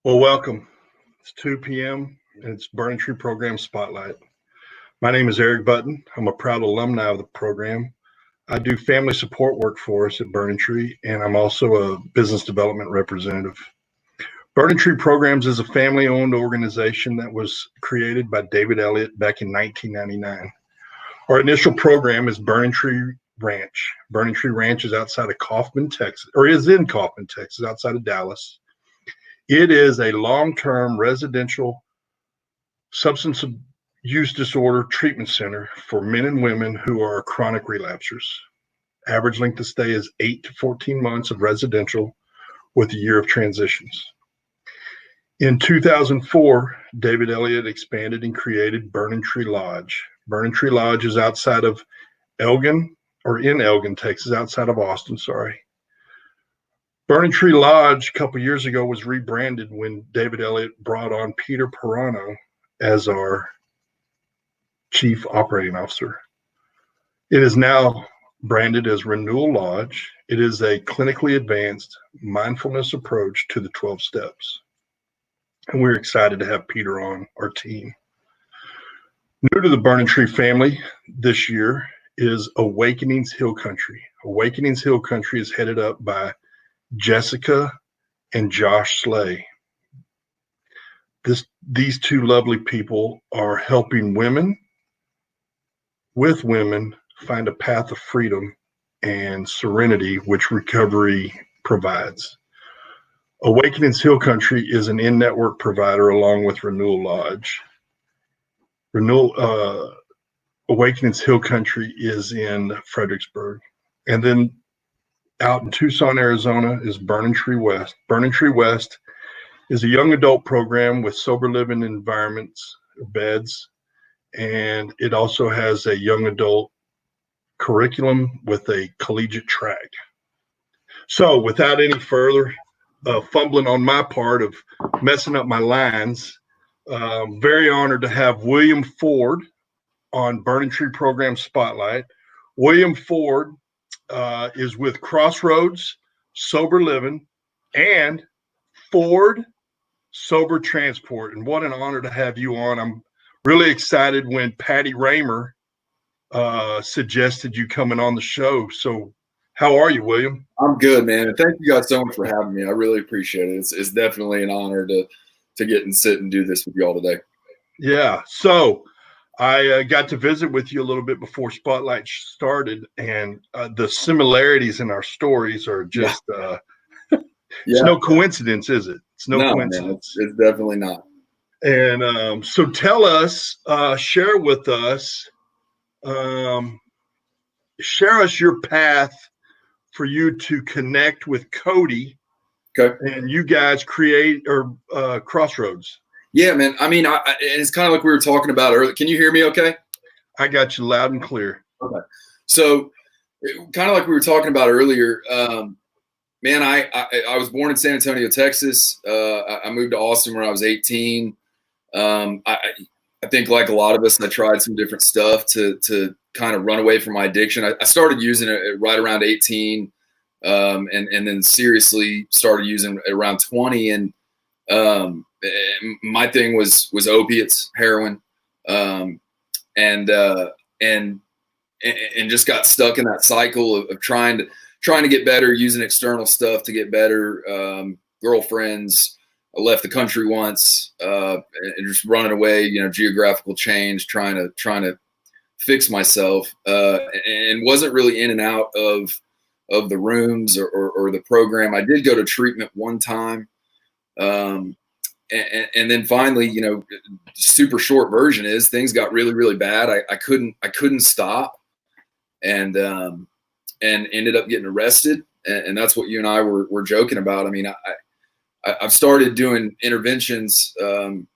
Well, welcome. It's 2 p.m. and it's Burning Tree Program Spotlight. My name is Eric Button. I'm a proud alumni of the program. I do family support work for us at Burning Tree, and I'm also a business development representative. Burning Tree Programs is a family-owned organization that was created by David Elliott back in 1999. Our initial program is Burning Tree Ranch. Burning Tree Ranch is outside of Kaufman, Texas, or is in Kaufman, Texas, outside of Dallas. It is a long-term residential substance use disorder treatment center for men and women who are chronic relapsers. Average length of stay is 8 to 14 months of residential with a year of transitions. In 2004, David Elliott expanded and created Burning Tree Lodge. Burning Tree Lodge is outside of Elgin, or in Elgin, Texas, outside of Austin, sorry. Burning Tree Lodge a couple years ago was rebranded when David Elliott brought on Peter Pirano as our chief operating officer. It is now branded as Renewal Lodge. It is a clinically advanced mindfulness approach to the 12 steps. And we're excited to have Peter on our team. New to the Burning Tree family this year is Awakenings Hill Country. Awakenings Hill Country is headed up by Jessica and Josh Slay. These two lovely people are helping women find a path of freedom and serenity, which recovery provides. Awakenings Hill Country is an in-network provider along with Renewal Lodge. Awakenings Hill Country is in Fredericksburg. And then out in Tucson, Arizona is Burning Tree West. Burning Tree West is a young adult program with sober living environments, beds, and it also has a young adult curriculum with a collegiate track. So without any further fumbling on my part of messing up my lines, very honored to have William Ford on Burning Tree Program Spotlight. William Ford is with Crossroads, Sober Living, and Ford Sober Transport. And what an honor to have you on. I'm really excited when Patty Raymer suggested you coming on the show. So how are you, William? I'm good, man. And thank you guys so much for having me. I really appreciate it. It's definitely an honor to get and sit and do this with you all today. Yeah. So I got to visit with you a little bit before Spotlight started, and the similarities in our stories are just, it's no coincidence, is it? It's no coincidence. Man, it's definitely not. And so tell us, share with us, share us your path for you to connect with Cody. Okay. And you guys create Crossroads. Yeah, man. I mean, it's kind of like we were talking about earlier. Can you hear me okay? I got you loud and clear. Okay. So kind of like we were talking about earlier, man, I was born in San Antonio, Texas. I moved to Austin when I was 18. I think like a lot of us, I tried some different stuff to kind of run away from my addiction. I started using it right around 18, and then seriously started using it around 20. And my thing was opiates, heroin, and just got stuck in that cycle of trying to get better, using external stuff to get better. Girlfriends. I left the country once, and just running away, geographical change, trying to fix myself, and wasn't really in and out of the rooms or the program. I did go to treatment one time. And then finally, super short version is things got really, really bad. I couldn't stop, and ended up getting arrested. And that's what you and I were joking about. I mean, I've started doing interventions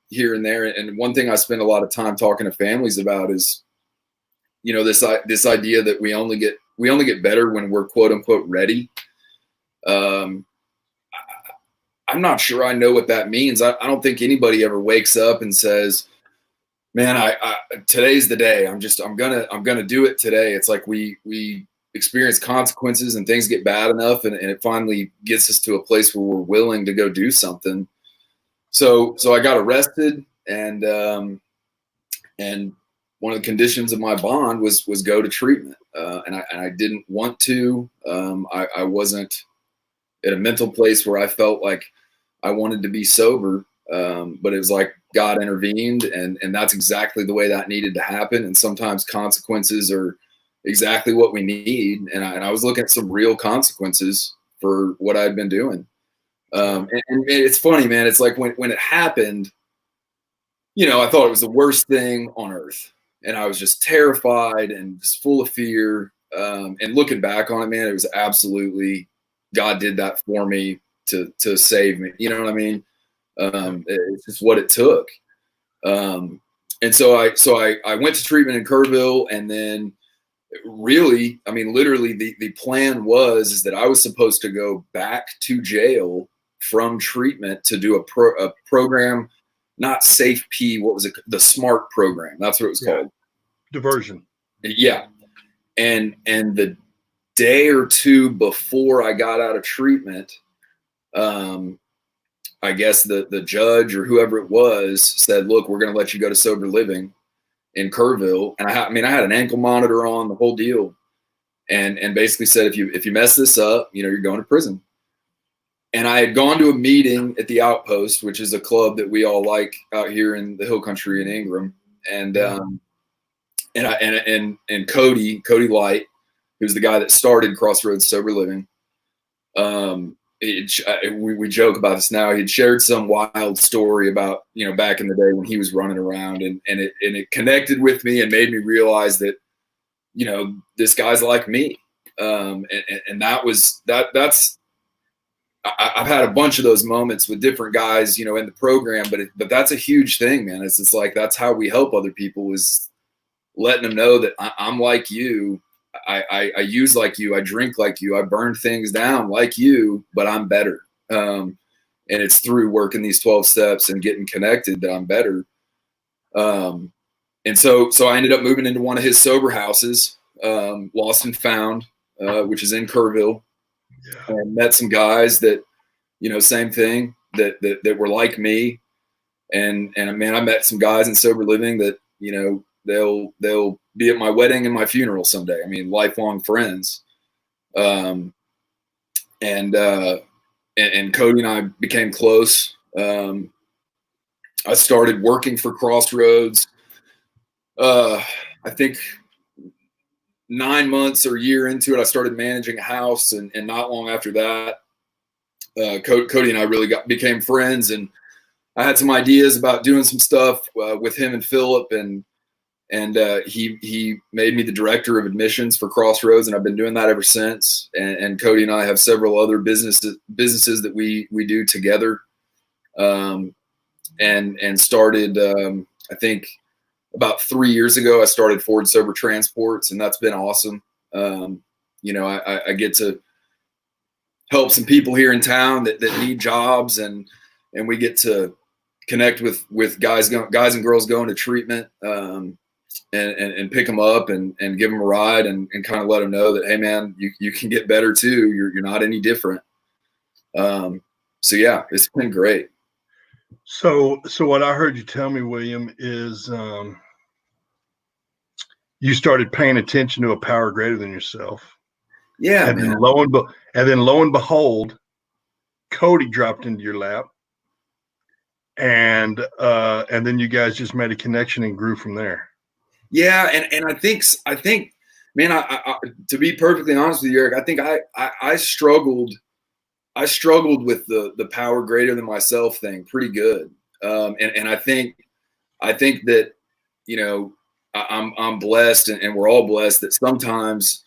here and there. And one thing I spend a lot of time talking to families about is, this idea that we only get better when we're quote unquote ready. I'm not sure I know what that means. I don't think anybody ever wakes up and says, man, today's the day. I'm gonna do it today. It's like we experience consequences and things get bad enough, and it finally gets us to a place where we're willing to go do something. so I got arrested, and one of the conditions of my bond was go to treatment, and I didn't want to. I wasn't at a mental place where I felt like I wanted to be sober, but it was like God intervened, and that's exactly the way that needed to happen. And sometimes consequences are exactly what we need, and I was looking at some real consequences for what I'd been doing. And it's funny, man. It's like when it happened, I thought it was the worst thing on earth, and I was just terrified and just full of fear. And looking back on it, man, it was absolutely God did that for me to save me. You know what I mean? It's just what it took. And so I went to treatment in Kerrville, and then really, I mean, literally the plan is that I was supposed to go back to jail from treatment to do a program, not Safe P. What was it? The SMART program. That's what it was called. Diversion. Yeah. And the day or two before I got out of treatment, I guess the judge or whoever it was said, look, we're going to let you go to sober living in Kerrville. And I had an ankle monitor on, the whole deal. And basically said, if you mess this up, you're going to prison. And I had gone to a meeting at the Outpost, which is a club that we all like out here in the Hill Country in Ingram. And Cody Light, who's the guy that started Crossroads Sober Living. We joke about this now. He'd shared some wild story about, back in the day when he was running around, and it connected with me and made me realize that, this guy's like me. And that's, I've had a bunch of those moments with different guys, in the program, but that's a huge thing, man. It's just like, that's how we help other people, is letting them know that I'm like you. I use like you, I drink like you, I burn things down like you, but I'm better. And it's through working these 12 steps and getting connected that I'm better. And so I ended up moving into one of his sober houses, Lost and Found, which is in Kerrville. Yeah. And met some guys that, same thing, that were like me. And man, I met some guys in sober living that, they'll be at my wedding and my funeral someday. I mean, lifelong friends. And Cody and I became close. I started working for Crossroads. I think 9 months or a year into it, I started managing a house, and not long after that, Cody and I really became friends, and I had some ideas about doing some stuff with him and Philip, and he made me the director of admissions for Crossroads, and I've been doing that ever since. And Cody and I have several other businesses that we do together, and started, I think about 3 years ago, I started Ford Sober Transports, and that's been awesome. I get to help some people here in town that need jobs, and we get to connect with guys and girls going to treatment, and pick them up and give them a ride, and kind of let them know that, hey man, you can get better too. You're not any different. So yeah, it's been great. So what I heard you tell me, William, is you started paying attention to a power greater than yourself. Yeah, and man. Then lo and behold, Cody dropped into your lap, and then you guys just made a connection and grew from there. Yeah, and I think, man, I to be perfectly honest with you, Eric, I think I struggled with the power greater than myself thing pretty good, and I think that I'm blessed, and we're all blessed that sometimes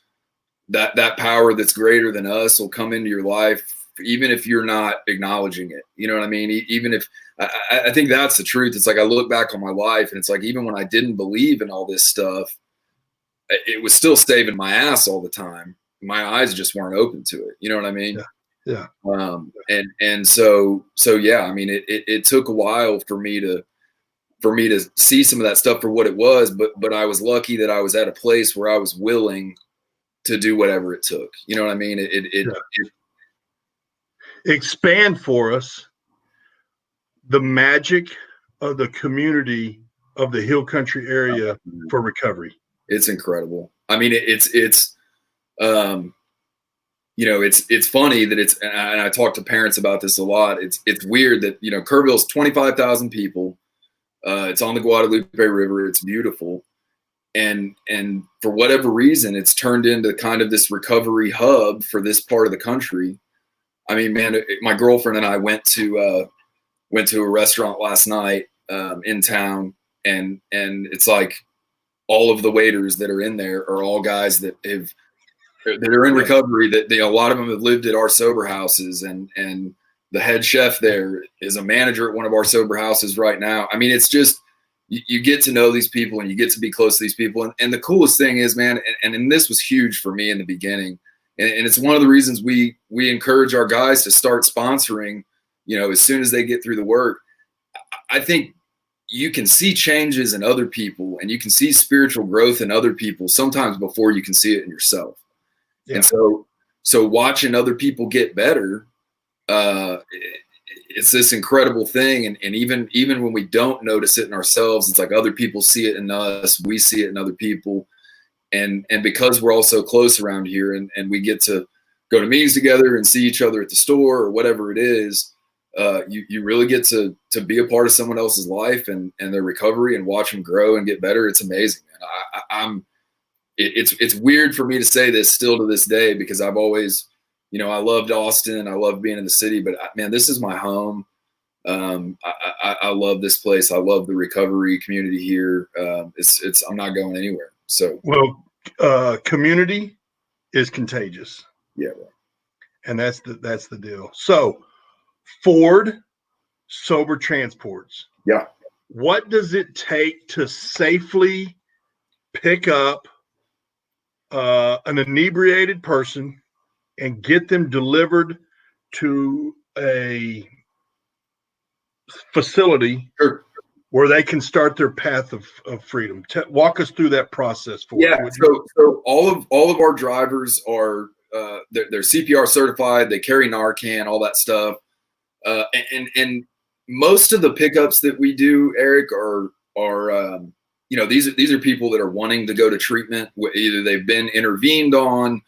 that power that's greater than us will come into your life, even if you're not acknowledging it. You know what I mean? Even if I think that's the truth. It's like I look back on my life, and it's like even when I didn't believe in all this stuff, it was still saving my ass all the time. My eyes just weren't open to it. You know what I mean? Yeah. And so yeah. I mean, it took a while for me to see some of that stuff for what it was, but I was lucky that I was at a place where I was willing to do whatever it took. You know what I mean? Expand for us the magic of the community of the Hill Country area for recovery. It's incredible. I mean, it's funny that and I talk to parents about this a lot. It's weird that, Kerrville's 25,000 people. It's on the Guadalupe River. It's beautiful. And for whatever reason, it's turned into kind of this recovery hub for this part of the country. I mean, man, my girlfriend and I went to a restaurant last night in town, and it's like all of the waiters that are in there are all guys that are in recovery. That a lot of them have lived at our sober houses, and the head chef there is a manager at one of our sober houses right now. I mean, it's just you get to know these people and you get to be close to these people. And the coolest thing is, man, and this was huge for me in the beginning, and it's one of the reasons we encourage our guys to start sponsoring, as soon as they get through the work. I think you can see changes in other people, and you can see spiritual growth in other people sometimes before you can see it in yourself. Yeah. And so watching other people get better, it's this incredible thing. And even when we don't notice it in ourselves, it's like other people see it in us, we see it in other people. And because we're all so close around here, and we get to go to meetings together and see each other at the store or whatever it is, you really get to be a part of someone else's life and their recovery and watch them grow and get better. It's amazing, man. It's weird for me to say this still to this day, because I've always, I loved Austin. I love being in the city, but man, this is my home. I love this place. I love the recovery community here. I'm not going anywhere. So, well, community is contagious. Yeah. Right. And that's the deal. So, Ford Sober Transports. Yeah. What does it take to safely pick up an inebriated person and get them delivered to a facility where they can start their path of freedom? Walk us through that process for us. Yeah. So all of our drivers are they're CPR certified. They carry Narcan, all that stuff. And most of the pickups that we do, Eric, are these are people that are wanting to go to treatment. Either they've been intervened on,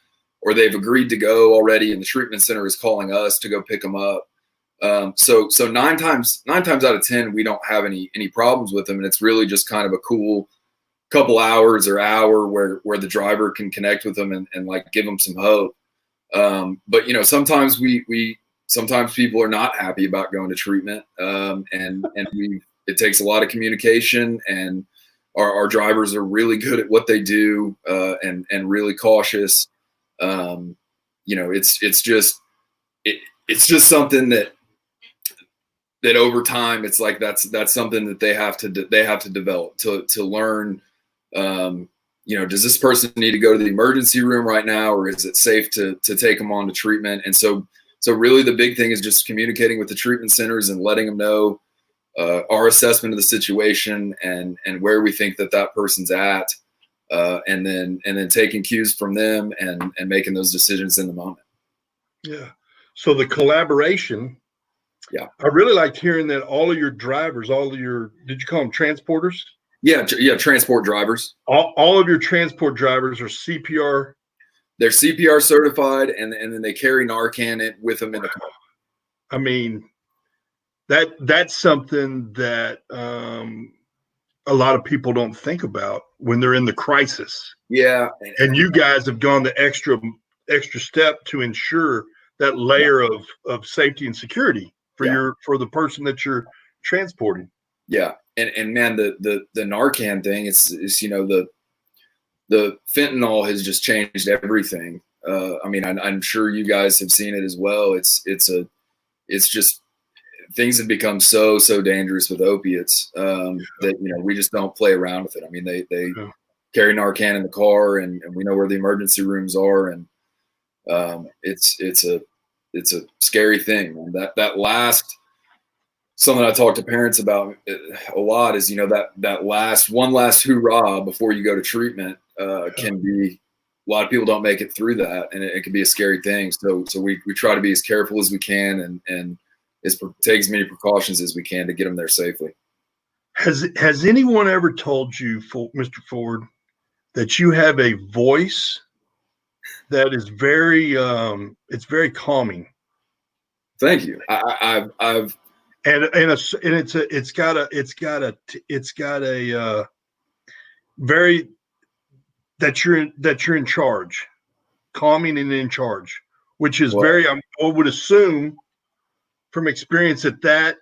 or they've agreed to go already, and the treatment center is calling us to go pick them up. So nine times out of 10, we don't have any problems with them, and it's really just kind of a cool couple hours or hour where the driver can connect with them and like give them some hope. But sometimes sometimes people are not happy about going to treatment, and it takes a lot of communication, and our drivers are really good at what they do, and really cautious. It's just something that over time, it's like that's something that they have to develop to learn. Does this person need to go to the emergency room right now, or is it safe to take them on to treatment? And so really the big thing is just communicating with the treatment centers and letting them know our assessment of the situation and where we think that person's at, and then taking cues from them and making those decisions in the moment. Yeah. So the collaboration. Yeah. I really liked hearing that all of your drivers, did you call them transporters? Yeah. Transport drivers. All of your transport drivers are CPR. They're CPR certified, and then they carry Narcan with them in the car. I mean, that's something that a lot of people don't think about when they're in the crisis. Yeah. And you guys have gone the extra step to ensure that layer of safety and security for the person that you're transporting. Yeah. And man, the Narcan thing, it's the fentanyl has just changed everything. I mean, I'm sure you guys have seen it as well. It's just, things have become so dangerous with opiates, that, we just don't play around with it. I mean, they carry Narcan in the car, and we know where the emergency rooms are. And it's a scary thing. That last, something I talk to parents about a lot is, that one last hoorah before you go to treatment can be, a lot of people don't make it through that, and it can be a scary thing. So we try to be as careful as we can and take as many precautions as we can to get them there safely. Has anyone ever told you, Mr. Ford, that you have a voice that is it's very calming? Thank you. I've it's got a very that you're in charge, calming and in charge, which is very, I would assume from experience that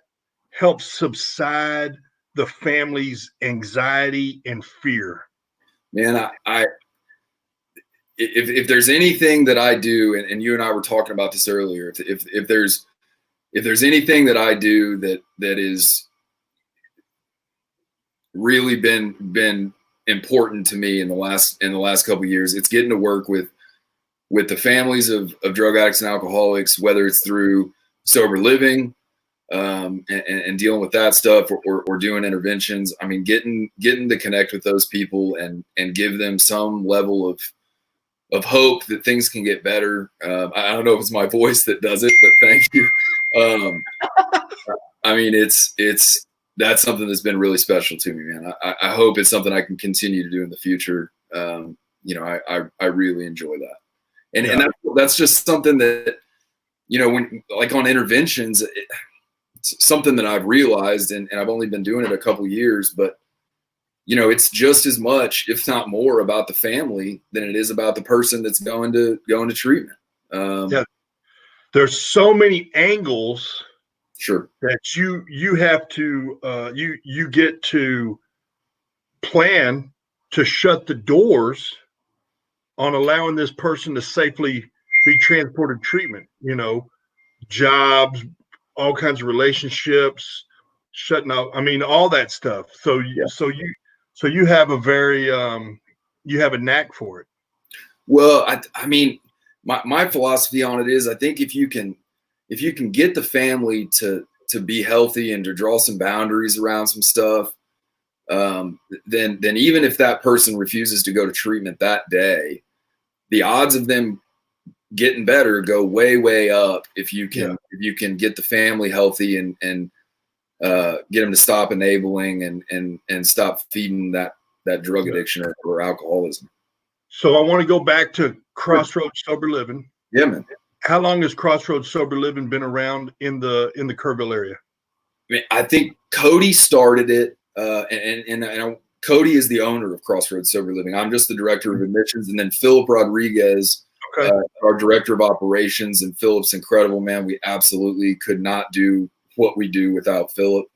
helps subside the family's anxiety and fear. Man, if there's anything that I do, and you and I were talking about this earlier, if there's anything that I do that is really been important to me in the last couple of years, it's getting to work with the families of drug addicts and alcoholics, whether it's through sober living, and dealing with that stuff, or doing interventions. I mean, getting to connect with those people and give them some level of hope that things can get better. I don't know if it's my voice that does it, but thank you. I mean, that's something that's been really special to me, man. I hope it's something I can continue to do in the future. I really enjoy that. And that's just something that, when like on interventions, it's something that I've realized, and I've only been doing it a couple years, but it's just as much, if not more, about the family than it is about the person that's going to treatment. There's so many angles. Sure. That you have to you get to plan to shut the doors on allowing this person to safely be transported to treatment. Jobs, all kinds of relationships, shutting out. I mean, all that stuff. So you have a very you have a knack for it. Well, I mean, my philosophy on it is, I think if you can get the family to be healthy and to draw some boundaries around some stuff, then even if that person refuses to go to treatment that day, the odds of them getting better go way, way up if you can get the family healthy and get them to stop enabling and stop feeding that drug addiction or alcoholism. So I want to go back to Crossroads Sober Living. Yeah, man. How long has Crossroads Sober Living been around in the Kerrville area? I mean, I think Cody started it, and Cody is the owner of Crossroads Sober Living. I'm just the director of admissions, and then Philip Rodriguez, our director of operations. And Philip's incredible, man. We absolutely could not do what we do without Philip.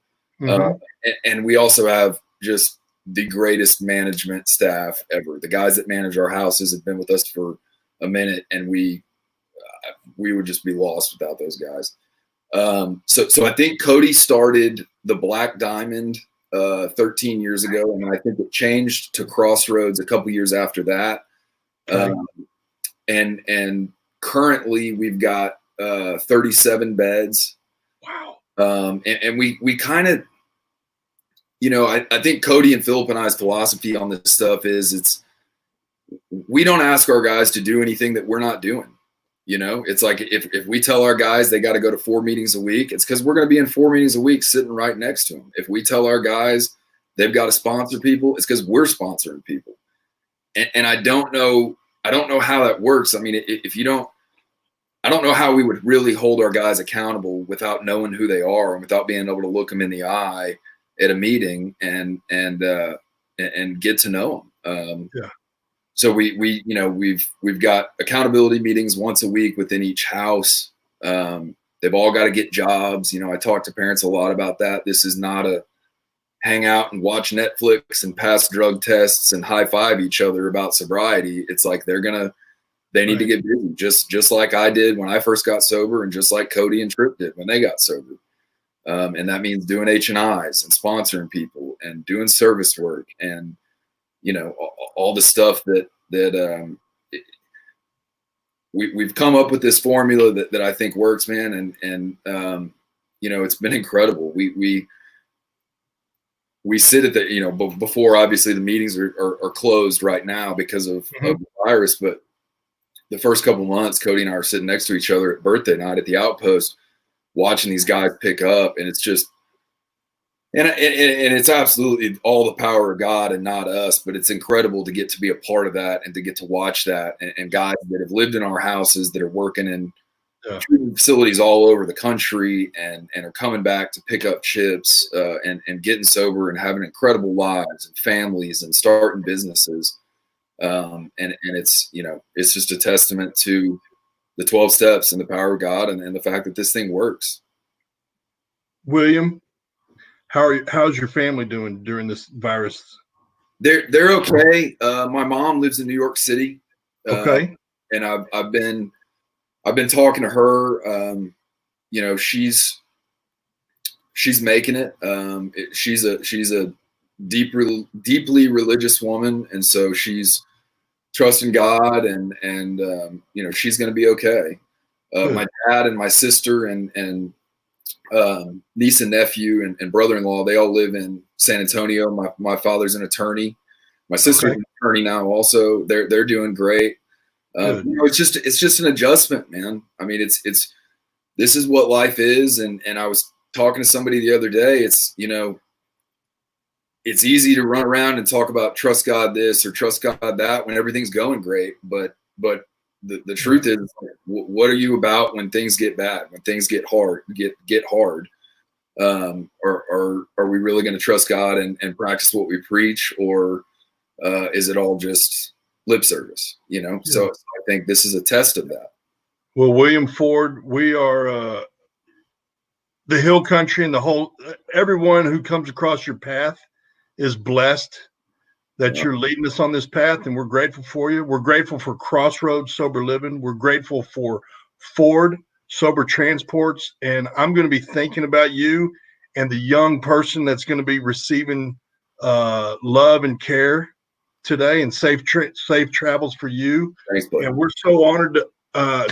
Mm-hmm. And we also have just the greatest management staff ever. The guys that manage our houses have been with us for a minute, and we would just be lost without those guys. So I think Cody started the Black Diamond 13 years ago, and I think it changed to Crossroads a couple years after that. Okay. And currently we've got 37 beds. Wow. And we kind of, I think Cody and Philip and I's philosophy on this stuff is we don't ask our guys to do anything that we're not doing. It's like if we tell our guys they got to go to 4 meetings a week, it's because we're going to be in 4 meetings a week sitting right next to them. If we tell our guys they've got to sponsor people, it's because we're sponsoring people. And I don't know how that works. I mean, I don't know how we would really hold our guys accountable without knowing who they are and without being able to look them in the eye at a meeting and get to know them. So we've got accountability meetings once a week within each house. They've all got to get jobs. I talk to parents a lot about that. This is not a hang out and watch Netflix and pass drug tests and high five each other about sobriety. It's like they need to get busy, just like I did when I first got sober, and just like Cody and Tripp did when they got sober. And that means doing H&Is and sponsoring people and doing service work and all the stuff that we've come up with this formula that I think works, man. And it's been incredible. We sit at the, before obviously the meetings are closed right now because of the virus, but the first couple months, Cody and I are sitting next to each other at birthday night at the Outpost, watching these guys pick up, and it's just, and it's absolutely all the power of God and not us, but it's incredible to get to be a part of that and to get to watch that, and guys that have lived in our houses that are working in treatment facilities all over the country and are coming back to pick up chips and getting sober and having incredible lives and families and starting businesses. And it's, you know, it's just a testament to the 12 steps and the power of God and the fact that this thing works. William, how's your family doing during this virus? They're okay. My mom lives in New York City. Okay. And I've been talking to her. You know, she's making it. She's a deeply religious woman, and so she's trusting God, and you know, she's going to be okay. My dad and my sister and niece and nephew and brother-in-law, they all live in San Antonio. My father's an attorney. My sister's an attorney now also. They're doing great. You know, it's just an adjustment, man. I mean, this is what life is. And I was talking to somebody the other day. It's, you know, it's easy to run around and talk about trust God this or trust God that when everything's going great. But the truth is, what are you about when things get bad, when things get hard, get hard? Or are we really going to trust God and practice what we preach, or is it all just lip service? You know, so I think this is a test of that. Well, William Ford, we are the hill country, and everyone who comes across your path is blessed that you're leading us on this path, and we're grateful for you. We're grateful for Crossroads Sober Living. We're grateful for Ford Sober Transports, and I'm going to be thinking about you and the young person that's going to be receiving love and care today, and safe travels for you. Thanks, buddy. And we're so honored,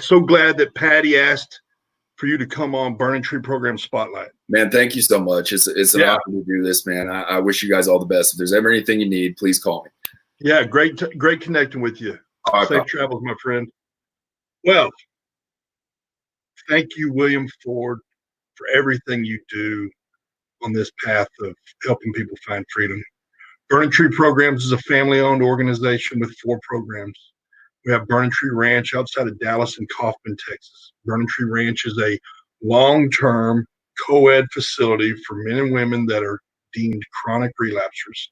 so glad that Patty asked for you to come on Burning Tree Program Spotlight. Man, thank you so much. It's an honor to do this, man. I wish you guys all the best. If there's ever anything you need, please call me. Yeah, great connecting with you. Safe travels, my friend. Well, thank you, William Ford, for everything you do on this path of helping people find freedom. Burning Tree Programs is a family-owned organization with 4 programs. We have Burning Tree Ranch outside of Dallas and Kaufman, Texas. Burning Tree Ranch is a long-term co-ed facility for men and women that are deemed chronic relapsers.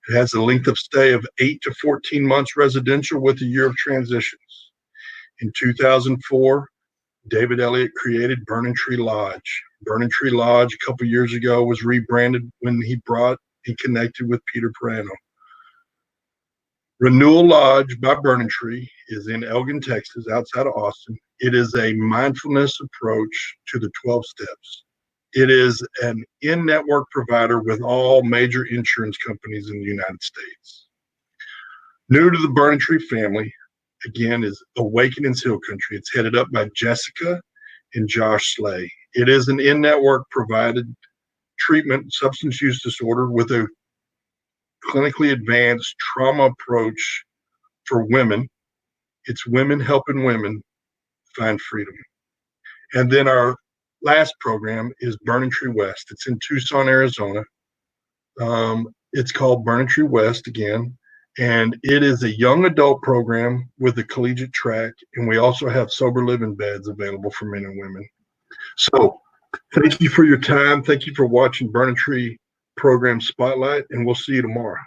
It has a length of stay of 8 to 14 months residential with a year of transitions. In 2004, David Elliott created Burning Tree Lodge. Burning Tree Lodge a couple years ago was rebranded when he connected with Peter Perano. Renewal Lodge by Burning Tree is in Elgin, Texas, outside of Austin. It is a mindfulness approach to the 12 steps. It is an in-network provider with all major insurance companies in the United States. New to the Burning Tree family, again, is Awakenings Hill Country. It's headed up by Jessica and Josh Slay. It is an in-network provided treatment, substance use disorder with a clinically advanced trauma approach for women. It's women helping women find freedom. And then our last program is Burning Tree West. It's in Tucson, Arizona. It's called Burning Tree West again, and it is a young adult program with a collegiate track, and we also have sober living beds available for men and women. So thank you for your time. Thank you for watching Burning Tree Program Spotlight, and we'll see you tomorrow.